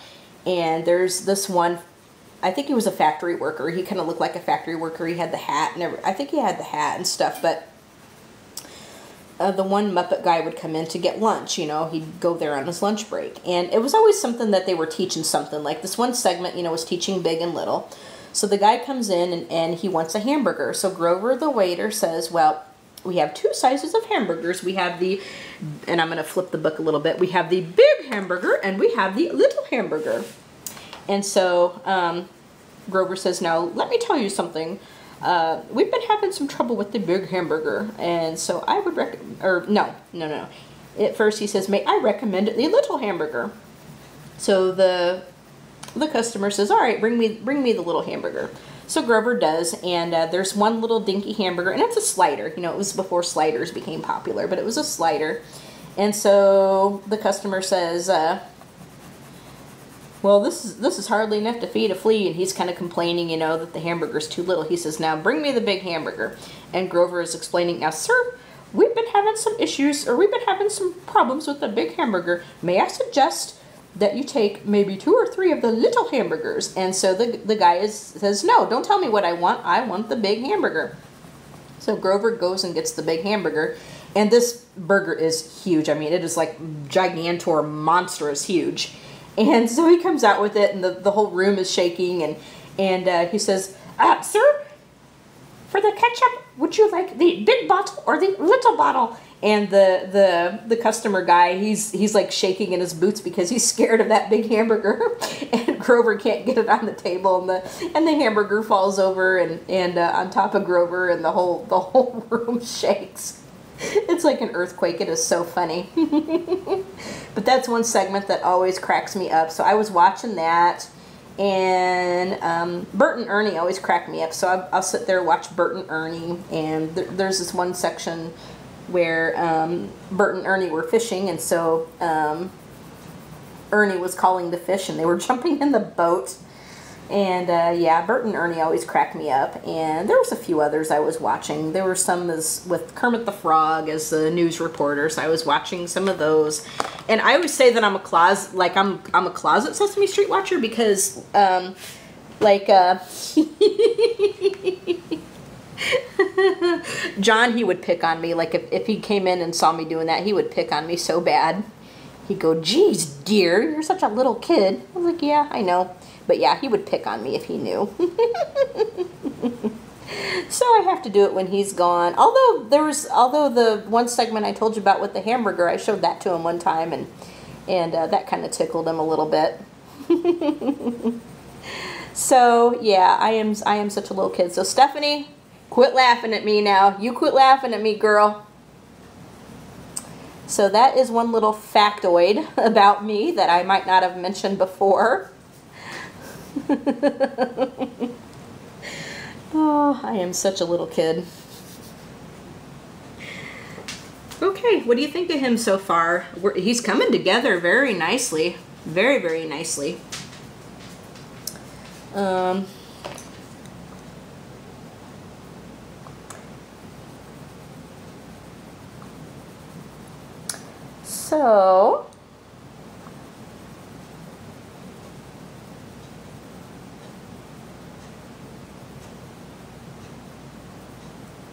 and there's this one, I think he was a factory worker. He kind of looked like a factory worker. He had the hat and everything. I think he had the hat and stuff, but the one Muppet guy would come in to get lunch, you know, he'd go there on his lunch break. And it was always something that they were teaching something. Like this one segment, you know, was teaching big and little. So the guy comes in and he wants a hamburger. So Grover, the waiter, says, well, we have two sizes of hamburgers. We have the, and I'm going to flip the book a little bit. We have the big hamburger and we have the little hamburger. And so Grover says, now, let me tell you something. We've been having some trouble with the big hamburger, and so I would recommend, or no. At first he says, may I recommend the little hamburger? So the customer says, all right, bring me the little hamburger. So Grover does, and there's one little dinky hamburger, and it's a slider. You know, it was before sliders became popular, but it was a slider. And so the customer says, well, this is hardly enough to feed a flea, and he's kind of complaining, you know, that the hamburger's too little. He says, now bring me the big hamburger. And Grover is explaining, now, sir, we've been having some issues, or we've been having some problems with the big hamburger. May I suggest that you take maybe 2 or 3 of the little hamburgers? And so the guy says, no, don't tell me what I want the big hamburger. So Grover goes and gets the big hamburger, and this burger is huge. I mean, it is like gigantor, monstrous huge. And so he comes out with it, and the whole room is shaking, and he says, sir, for the ketchup, would you like the big bottle or the little bottle? And the customer guy, he's like shaking in his boots because he's scared of that big hamburger. And Grover can't get it on the table, and the hamburger falls over and on top of Grover, and the whole room shakes. It's like an earthquake. It is so funny. But that's one segment that always cracks me up. So I was watching that, and Bert and Ernie always crack me up. So I'll sit there and watch Bert and Ernie, and there's this one section where Bert and Ernie were fishing, and so Ernie was calling the fish, and they were jumping in the boat. And yeah, Bert and Ernie always crack me up. And there was a few others I was watching. There were some with Kermit the Frog as the news reporter, so I was watching some of those. And I always say that I'm a closet Sesame Street watcher because John, he would pick on me. Like if he came in and saw me doing that, he would pick on me so bad. He'd go, geez, dear, you're such a little kid. I was like, yeah, I know. But yeah, he would pick on me if he knew. So I have to do it when he's gone. Although the one segment I told you about with the hamburger, I showed that to him one time, and that kind of tickled him a little bit. So yeah, I am such a little kid. So Stephanie, quit laughing at me now. You quit laughing at me, girl. So that is one little factoid about me that I might not have mentioned before. Oh, I am such a little kid. Okay, what do you think of him so far? He's coming together very nicely. Very, very nicely. So,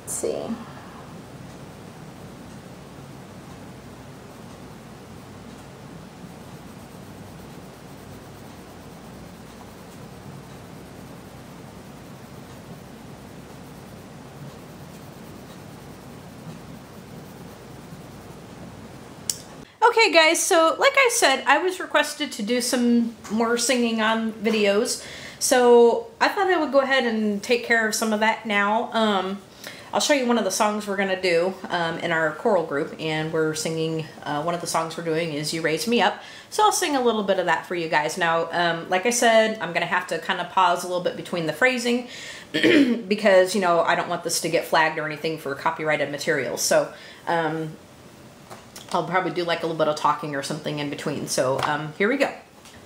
let's see. Okay guys, so like I said, I was requested to do some more singing on videos, so I thought I would go ahead and take care of some of that now. I'll show you one of the songs we're going to do in our choral group, and we're singing, one of the songs we're doing is You Raise Me Up, so I'll sing a little bit of that for you guys. Now, like I said, I'm going to have to kind of pause a little bit between the phrasing because, you know, I don't want this to get flagged or anything for copyrighted material, so I'll probably do like a little bit of talking or something in between. So here we go.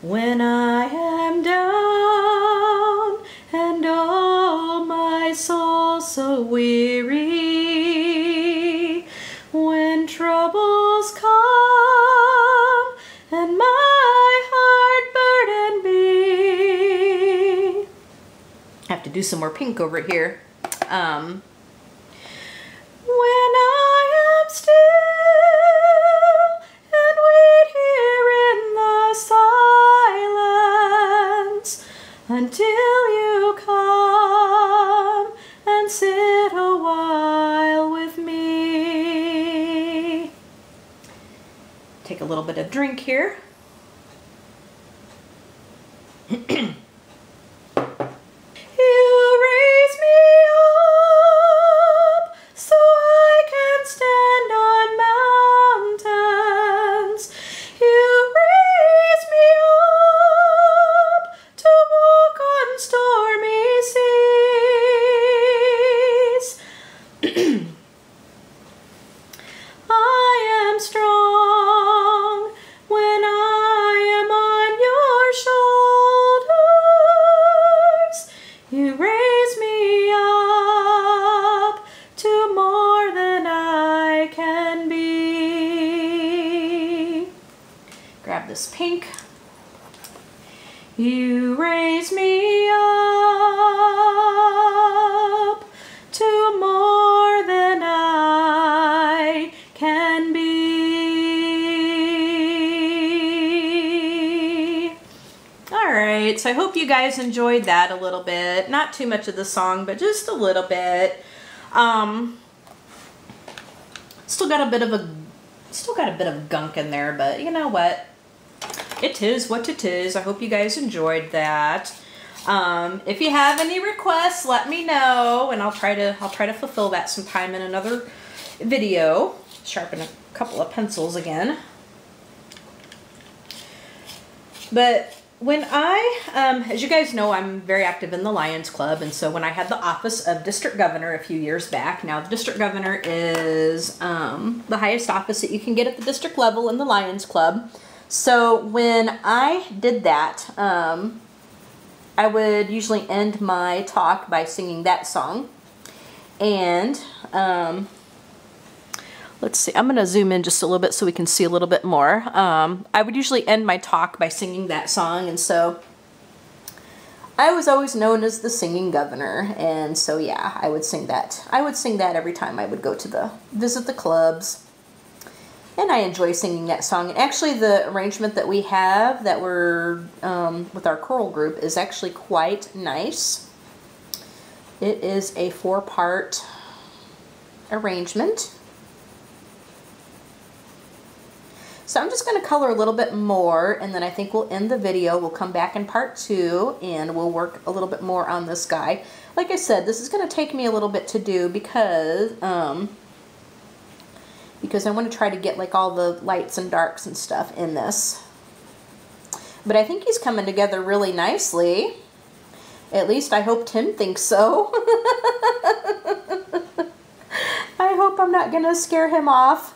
When I am down and oh my soul so weary, when troubles come do some more pink over here. When I am still and wait here in the silence until you come and sit a while with me. Take a little bit of drink here. Grab this pink. You raise me up to more than I can be. Alright, so I hope you guys enjoyed that a little bit. Not too much of the song, but just a little bit. Still got a bit of gunk in there, but you know what? It is what it is. I hope you guys enjoyed that. If you have any requests, let me know, and I'll try to fulfill that sometime in another video. Sharpen a couple of pencils again. But when as you guys know, I'm very active in the Lions Club, and so when I had the office of district governor a few years back, now the district governor is the highest office that you can get at the district level in the Lions Club. So when I did that, I would usually end my talk by singing that song. And let's see, I'm going to zoom in just a little bit so we can see a little bit more. I would usually end my talk by singing that song, and so I was always known as the singing governor. And so yeah, I would sing that. I would sing that every time I would go to visit the clubs. And I enjoy singing that song. And actually the arrangement that we have that we're with our choral group is actually quite nice. It is a 4-part arrangement. So I'm just going to color a little bit more, and then I think we'll end the video. We'll come back in part 2 and we'll work a little bit more on this guy. Like I said, this is going to take me a little bit to do because I want to try to get like all the lights and darks and stuff in this. But I think he's coming together really nicely. At least I hope Tim thinks so. I hope I'm not going to scare him off.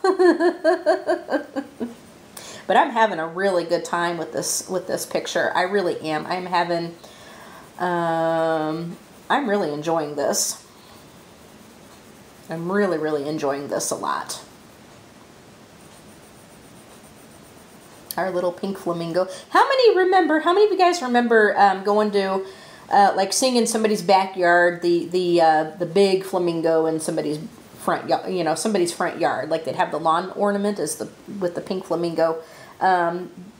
But I'm having a really good time with this picture. I really am. I'm really enjoying this. I'm really enjoying this a lot. Our little pink flamingo. How many of you guys remember going to like seeing in somebody's backyard the big flamingo in somebody's front yard, somebody's front yard, like they'd have the lawn ornament with the pink flamingo.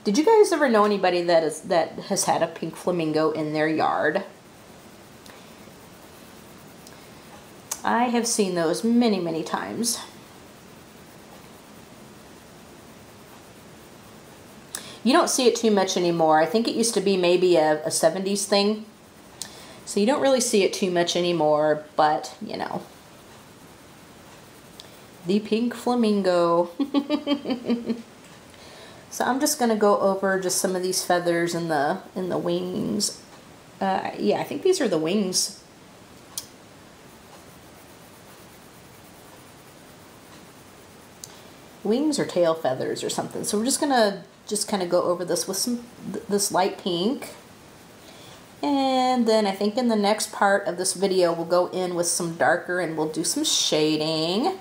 Did you guys ever know anybody that has had a pink flamingo in their yard? I have seen those many times. You don't see it too much anymore. I think it used to be maybe a 70s thing. So you don't really see it too much anymore, but, you know. The pink flamingo. So I'm just going to go over just some of these feathers in the wings. Yeah, I think these are the wings. Wings or tail feathers or something. So we're just going to kind of go over this with this light pink. And then I think in the next part of this video we'll go in with some darker and we'll do some shading.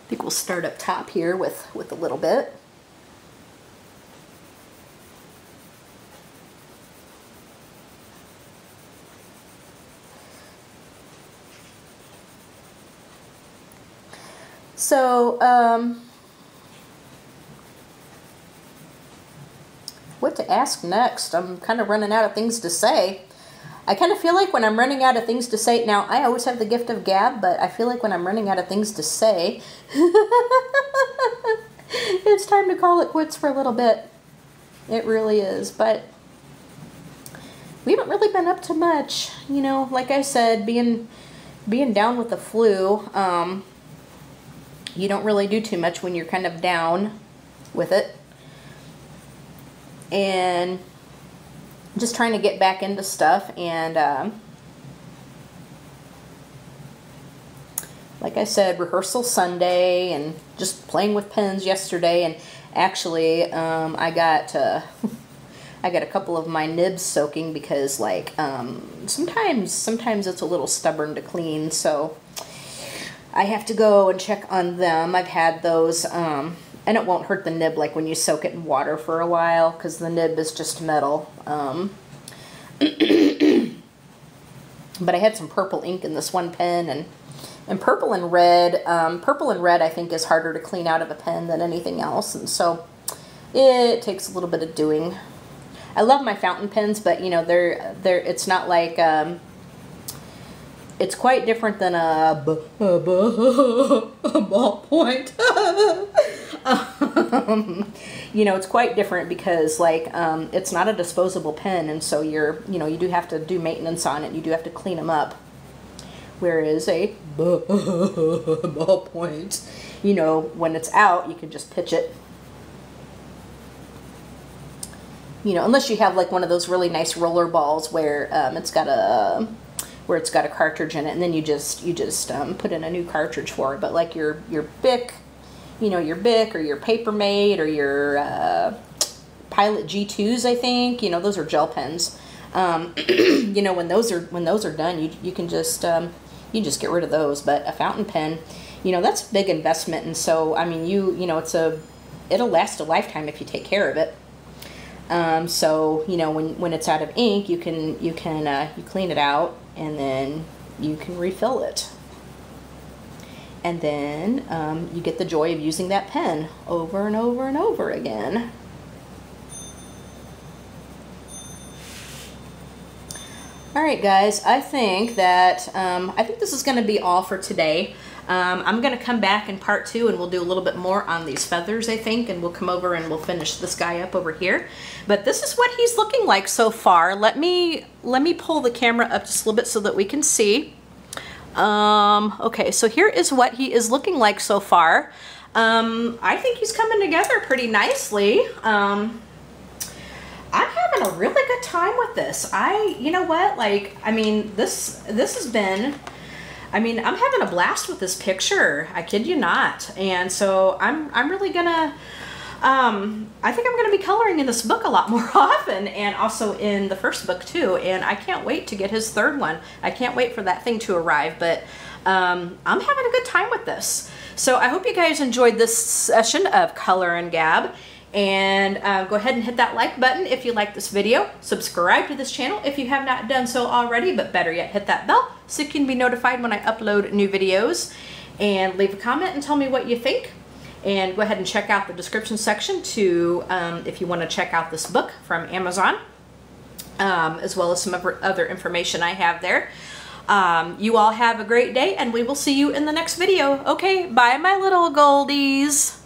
I think we'll start up top here with a little bit. So, what to ask next? I'm kind of running out of things to say. I kind of feel like when I'm running out of things to say, now I always have the gift of gab, but I feel like when I'm running out of things to say, it's time to call it quits for a little bit. It really is, but we haven't really been up to much. You know, like I said, being down with the flu, you don't really do too much when you're kind of down with it. And just trying to get back into stuff, and like I said, rehearsal Sunday and just playing with pens yesterday. And actually I got a couple of my nibs soaking because like sometimes it's a little stubborn to clean, so I have to go and check on them. I've had those, and it won't hurt the nib like when you soak it in water for a while, because the nib is just metal. But I had some purple ink in this one pen, and purple and red I think is harder to clean out of a pen than anything else, and so it takes a little bit of doing. I love my fountain pens, but you know, it's not like, it's quite different than a ballpoint. You know, it's quite different because like it's not a disposable pen, and so you do have to do maintenance on it. You do have to clean them up. Whereas a ballpoint, you know, when it's out, you can just pitch it. You know, unless you have like one of those really nice roller balls where it's got a cartridge in it, and then you just put in a new cartridge for it. But like your Bic, you know, your Bic or your Papermate or your Pilot G2s, I think, you know, those are gel pens. You know, when those are done, you can just get rid of those. But a fountain pen, you know, that's a big investment, and so I mean, you know, it'll last a lifetime if you take care of it. So you know, when it's out of ink, you clean it out, and then you can refill it, and then you get the joy of using that pen over and over and over again. Alright guys, I think this is going to be all for today. I'm going to come back in part 2 and we'll do a little bit more on these feathers, I think, and we'll come over and we'll finish this guy up over here. But this is what he's looking like so far. Let me pull the camera up just a little bit so that we can see. Okay, so here is what he is looking like so far. I think he's coming together pretty nicely. I'm having a really good time with this. You know what, like, I mean, this has been, I mean, I'm having a blast with this picture. I kid you not. And so I'm really gonna, I think I'm gonna be coloring in this book a lot more often, and also in the first book too. And I can't wait to get his third one. I can't wait for that thing to arrive, but I'm having a good time with this. So I hope you guys enjoyed this session of Color and Gab. And go ahead and hit that like button if you like this video. Subscribe to this channel if you have not done so already, but better yet, hit that bell so you can be notified when I upload new videos. And leave a comment and tell me what you think. And go ahead and check out the description section to if you want to check out this book from Amazon, as well as some other information I have there. You all have a great day, and we will see you in the next video. Okay, bye my little goldies.